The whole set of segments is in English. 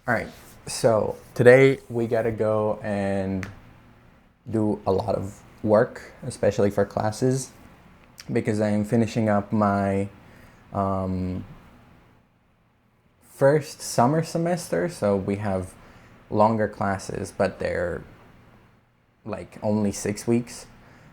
All right, so today we gotta go and do a lot of work, especially for classes, because I am finishing up my first summer semester. So we have longer classes, but they're like only 6 weeks.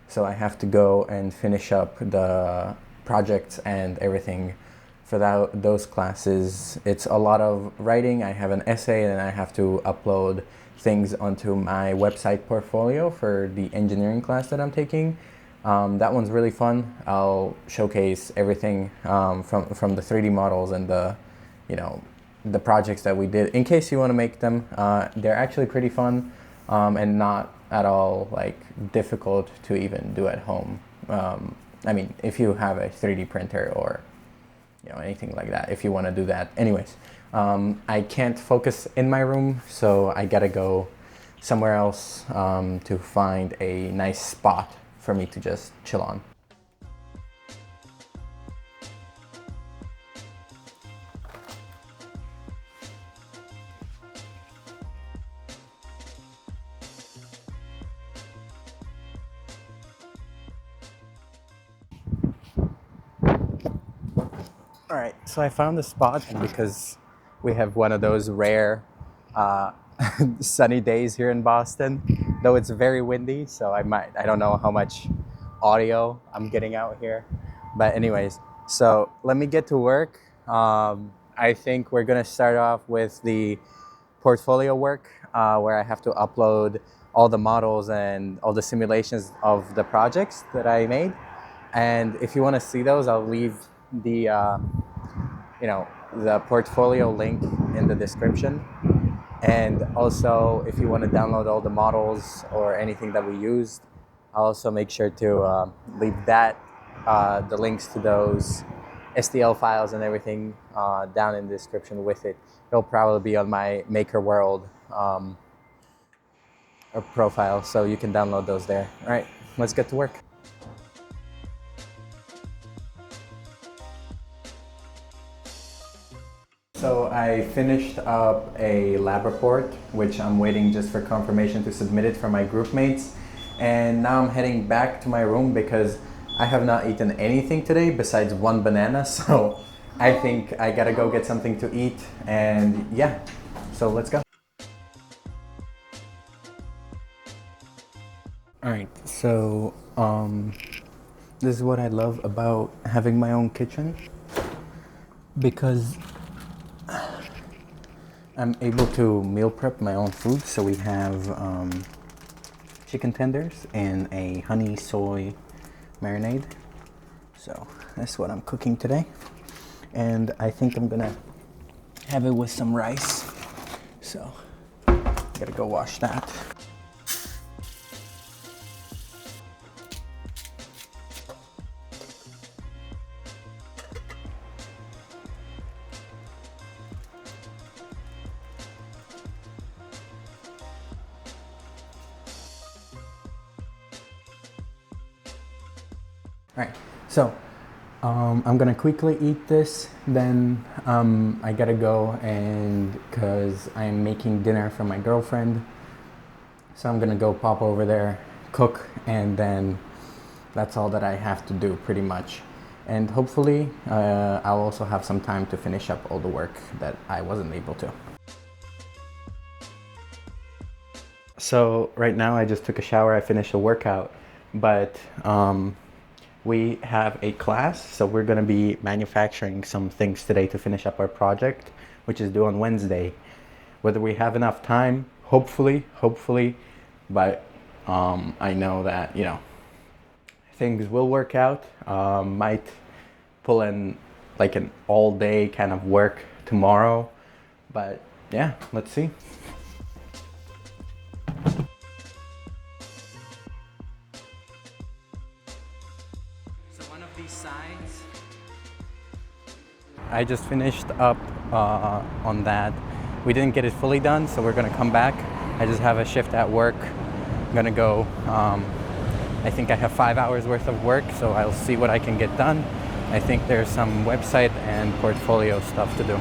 So I have to go and finish up the projects and everything for those classes. It's a lot of writing. I have an essay and I have to upload things onto my website portfolio for the engineering class that I'm taking. That one's really fun. I'll showcase everything from the 3D models and the projects that we did. In case you want to make them, they're actually pretty fun and not at all like difficult to even do at home. I mean, if you have a 3D printer or anything like that, if you want to do that. Anyways, I can't focus in my room, so I gotta go somewhere else to find a nice spot for me to just chill on. All right, so I found a spot, and because we have one of those rare sunny days here in Boston, though it's very windy, so I don't know how much audio I'm getting out here. But anyways, so let me get to work. I think we're gonna start off with the portfolio work where I have to upload all the models and all the simulations of the projects that I made. And if you want to see those, I'll leave the the portfolio link in the description. And also, if you want to download all the models or anything that we used, I'll also make sure to leave the links to those STL files and everything down in the description with it. It'll probably be on my Maker World profile, so you can download those there. All right, let's get to work. So I finished up a lab report, which I'm waiting just for confirmation to submit it for my group mates. And now I'm heading back to my room because I have not eaten anything today besides one banana. So I think I gotta go get something to eat. And yeah, so let's go. All right, so this is what I love about having my own kitchen, because I'm able to meal prep my own food. So we have chicken tenders in a honey soy marinade. So that's what I'm cooking today. And I think I'm gonna have it with some rice. So gotta go wash that. All right, so I'm gonna quickly eat this, then I gotta go, and because I'm making dinner for my girlfriend, so I'm gonna go pop over there, cook, and then that's all that I have to do pretty much. And hopefully I'll also have some time to finish up all the work that I wasn't able to. So right now I just took a shower, I finished a workout, but we have a class, so we're going to be manufacturing some things today to finish up our project, which is due on Wednesday. Whether we have enough time, hopefully, but I know that, things will work out. Might pull in like an all day kind of work tomorrow, but yeah, let's see. These sides, I just finished up on that. We didn't get it fully done, so we're gonna come back. I just have a shift at work. I'm gonna go, I think I have 5 hours worth of work, so I'll see what I can get done. I think there's some website and portfolio stuff to do.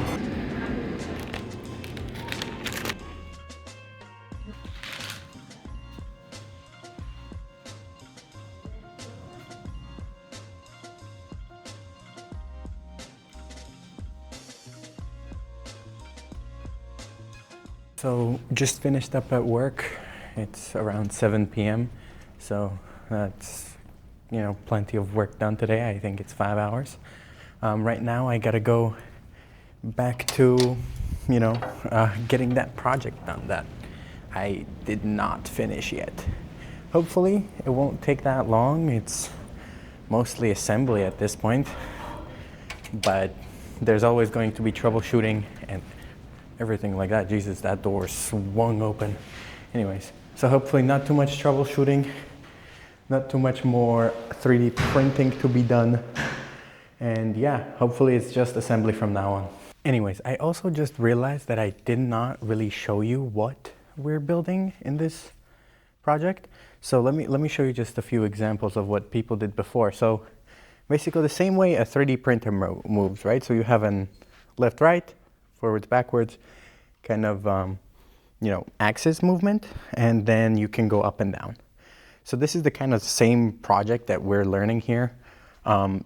So just finished up at work. It's around 7 p.m. So that's, plenty of work done today. I think it's 5 hours. Right now I gotta go back to, getting that project done that I did not finish yet. Hopefully it won't take that long. It's mostly assembly at this point, but there's always going to be troubleshooting and everything like that. Jesus, that door swung open. Anyways, so hopefully not too much troubleshooting, not too much more 3D printing to be done. And yeah, hopefully it's just assembly from now on. Anyways, I also just realized that I did not really show you what we're building in this project. So let me show you just a few examples of what people did before. So basically the same way a 3D printer moves, right? So you have an left, right, forwards, backwards, kind of, axis movement, and then you can go up and down. So this is the kind of same project that we're learning here,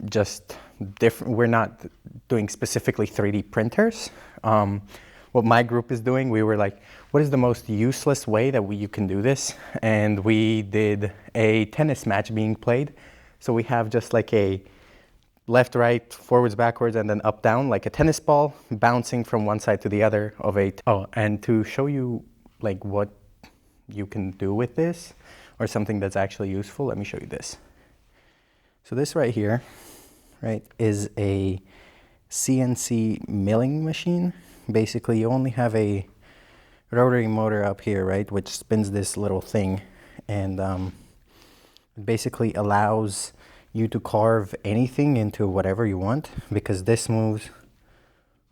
just different. We're not doing specifically 3D printers. What my group is doing, we were like, what is the most useless way that you can do this? And we did a tennis match being played. So we have just like a left, right, forwards, backwards, and then up, down, like a tennis ball bouncing from one side to the other of a... Oh, and to show you like what you can do with this or something that's actually useful, let me show you this. So this right here, right, is a CNC milling machine. Basically, you only have a rotary motor up here, right, which spins this little thing, and it basically allows you to carve anything into whatever you want, because this moves,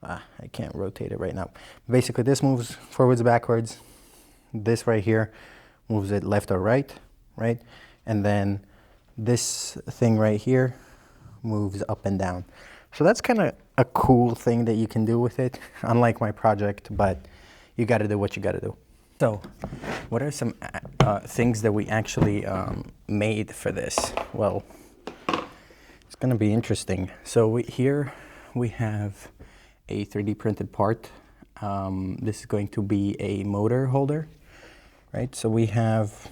I can't rotate it right now. Basically, this moves forwards, backwards. This right here moves it left or right, right? And then this thing right here moves up and down. So that's kind of a cool thing that you can do with it, unlike my project, but you got to do what you got to do. So what are some things that we actually made for this? Well, it's going to be interesting. So here we have a 3D printed part. This is going to be a motor holder, right? So we have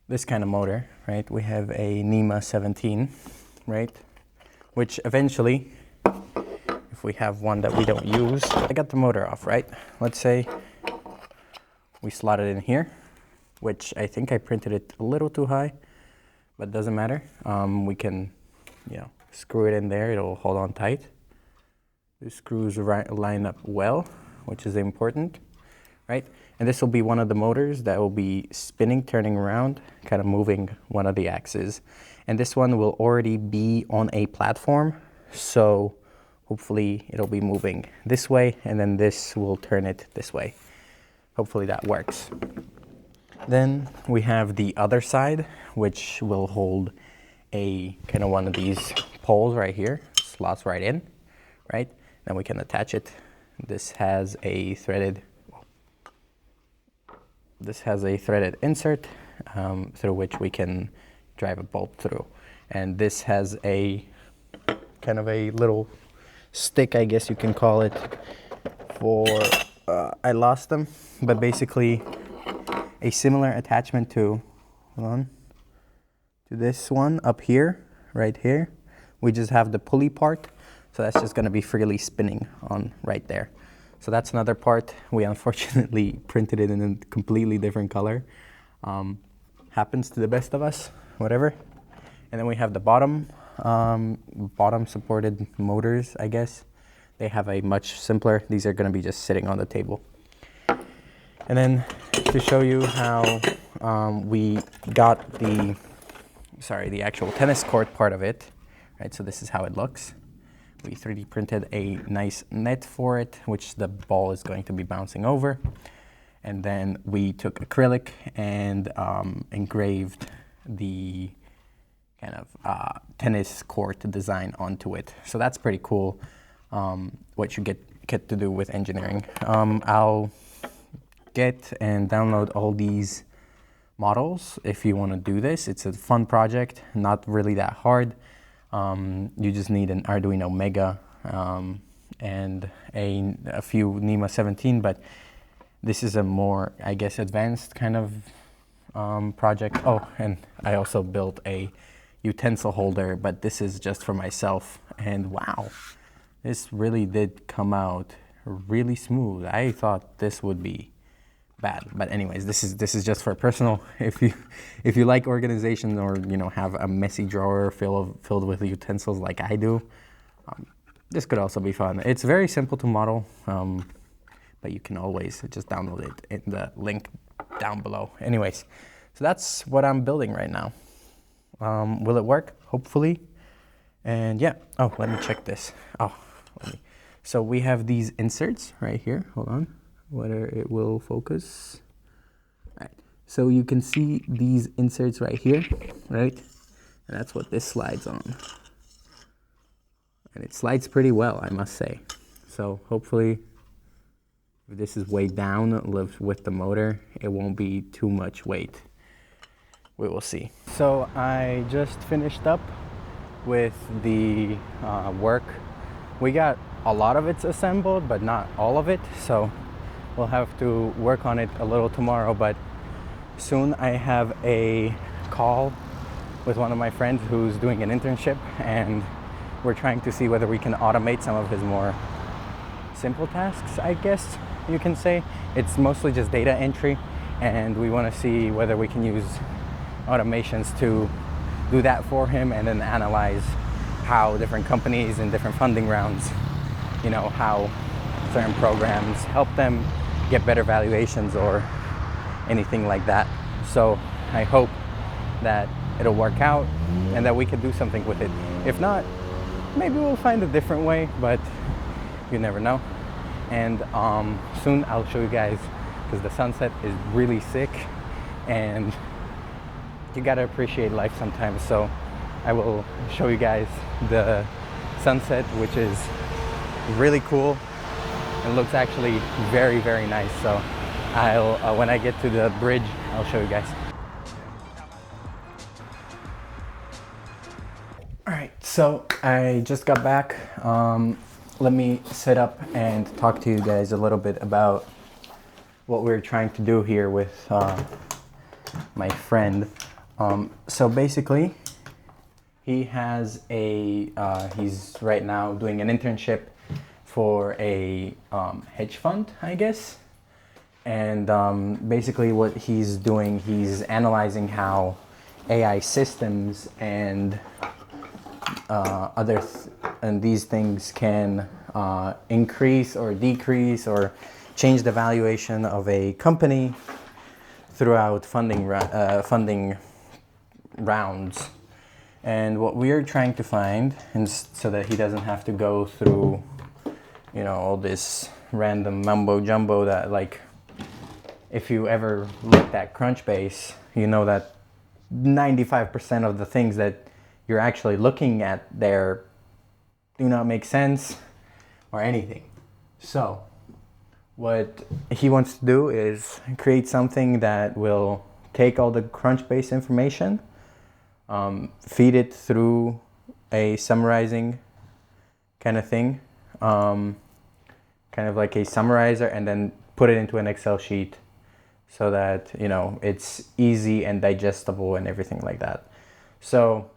this kind of motor, right? We have a NEMA 17, right? Which eventually, if we have one that we don't use, I got the motor off, right? Let's say we slot it in here, which I think I printed it a little too high, but doesn't matter. We can, screw it in there. It'll hold on tight. The screws line up well, which is important, right? And this will be one of the motors that will be spinning, turning around, kind of moving one of the axes. And this one will already be on a platform, so hopefully it'll be moving this way, and then this will turn it this way. Hopefully that works. Then we have the other side, which will hold a kind of one of these poles right here, slots right in, right? Then we can attach it. This has a threaded insert through which we can drive a bolt through. And this has a kind of a little stick, I guess you can call it, for, I lost them, but basically a similar attachment to, to this one up here, right here. We just have the pulley part, so that's just gonna be freely spinning on right there. So that's another part. We unfortunately printed it in a completely different color. Happens to the best of us, whatever. And then we have the bottom supported motors, I guess. They have a much simpler, these are gonna be just sitting on the table. And then to show you how we got the actual tennis court part of it, right? So this is how it looks. We 3D printed a nice net for it, which the ball is going to be bouncing over. And then we took acrylic and engraved the kind of tennis court design onto it. So that's pretty cool, what you get to do with engineering. I'll get and download all these models if you want to do this. It's a fun project, not really that hard. You just need an Arduino Mega and a few NEMA 17, but this is a more, I guess, advanced kind of project. Oh, and I also built a utensil holder, but this is just for myself. And wow, this really did come out really smooth. I thought this would be bad, but anyways, this is just for personal. If you like organization, or have a messy drawer filled with utensils like I do, this could also be fun. It's very simple to model, but you can always just download it in the link down below. Anyways, so that's what I'm building right now. Will it work? Hopefully. And yeah. Oh, let me check this. So we have these inserts right here. Hold on. Whether it will focus. All right. So you can see these inserts right here, right? And that's what this slides on. And it slides pretty well, I must say. So hopefully, if this is weighed down with the motor, it won't be too much weight. We will see. So I just finished up with the work. We got a lot of it assembled, but not all of it. So we'll have to work on it a little tomorrow. But soon I have a call with one of my friends who's doing an internship, and we're trying to see whether we can automate some of his more simple tasks, I guess you can say. It's mostly just data entry, and we want to see whether we can use automations to do that for him, and then analyze how different companies and different funding rounds, how certain programs help them get better valuations or anything like that. So I hope that it'll work out and that we can do something with it. If not, maybe we'll find a different way, but you never know. And soon I'll show you guys, because the sunset is really sick and you gotta appreciate life sometimes. So I will show you guys the sunset, which is really cool and looks actually very, very nice. So I'll when I get to the bridge, I'll show you guys. All right, so I just got back. Let me sit up and talk to you guys a little bit about what we're trying to do here with my friend. So basically, he has he's right now doing an internship for a hedge fund, I guess. And basically what he's doing, he's analyzing how AI systems and and these things can increase or decrease or change the valuation of a company throughout funding rounds. And what we're trying to find, and so that he doesn't have to go through, all this random mumbo jumbo that, like, if you ever looked at Crunchbase, you know that 95% of the things that you're actually looking at there do not make sense or anything. So what he wants to do is create something that will take all the Crunchbase information, feed it through a summarizing kind of thing, kind of like a summarizer, and then put it into an Excel sheet so that, it's easy and digestible and everything like that. So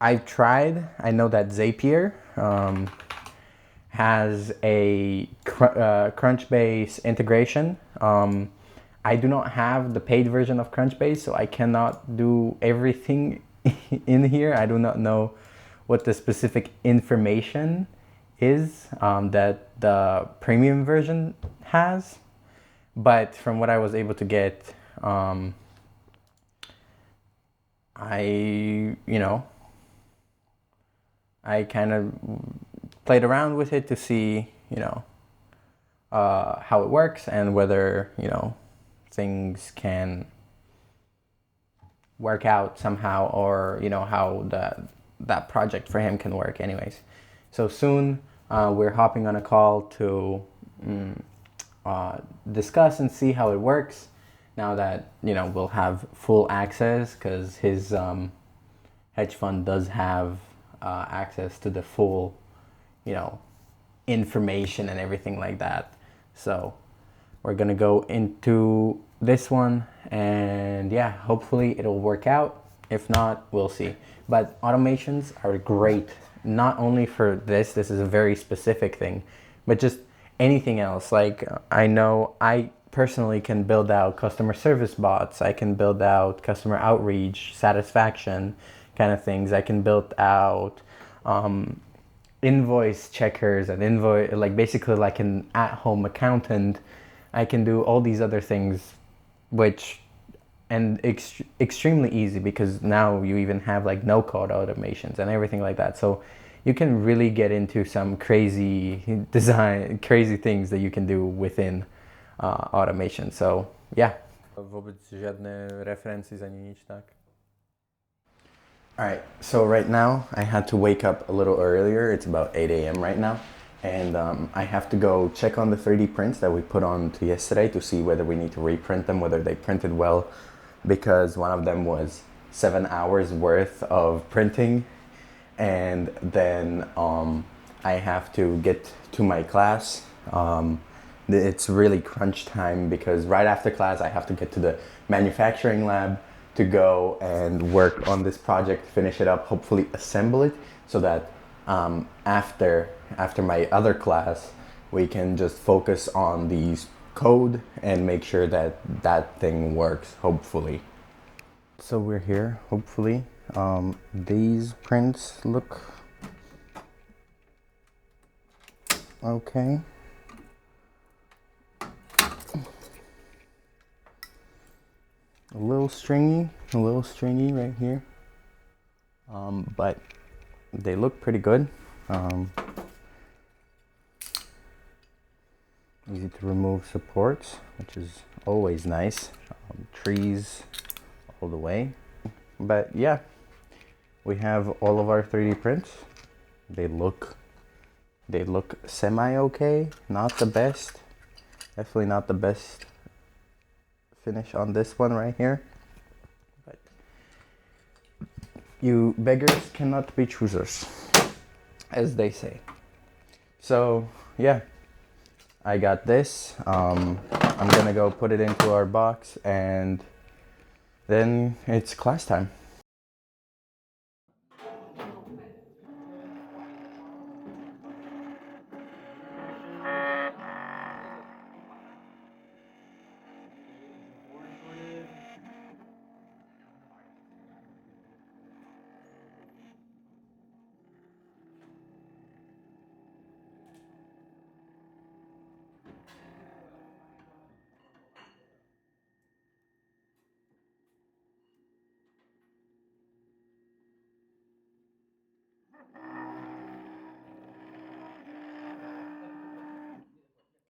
I've tried. I know that Zapier has a Crunchbase integration. I do not have the paid version of Crunchbase, so I cannot do everything in here. I do not know what the specific information is that the premium version has. But from what I was able to get, I kind of played around with it to see, how it works and whether, things can work out somehow, or, how that project for him can work anyways. So soon we're hopping on a call to discuss and see how it works now that, we'll have full access, because his hedge fund does have access to the full, information and everything like that. So we're gonna go into this one, and yeah, hopefully it'll work out. If not, we'll see. But automations are great, not only for this is a very specific thing, but just anything else. Like, I know I personally can build out customer service bots, I can build out customer outreach, satisfaction kind of things. I can build out invoice checkers and invoice, like basically like an at-home accountant. I can do all these other things, which and extremely easy, because now you even have like no code automations and everything like that. So you can really get into some crazy design, crazy things that you can do within automation. So yeah. Wobec żadne references ani nic, tak? Alright, so right now I had to wake up a little earlier. It's about 8 a.m. right now. And I have to go check on the 3D prints that we put on to yesterday to see whether we need to reprint them, whether they printed well, because one of them was 7 hours worth of printing. And then I have to get to my class. It's really crunch time, because right after class I have to get to the manufacturing lab to go and work on this project, finish it up, hopefully assemble it, so that after my other class we can just focus on these code and make sure that that thing works, hopefully. So we're here, hopefully. These prints look okay. A little stringy right here, but they look pretty good. Easy to remove supports, which is always nice. Trees all the way. But yeah, we have all of our 3D prints. They look semi-okay, not the best. Definitely not the best finish on this one right here, but you beggars cannot be choosers, as they say. So yeah, I got this. I'm gonna go put it into our box, and then it's class time.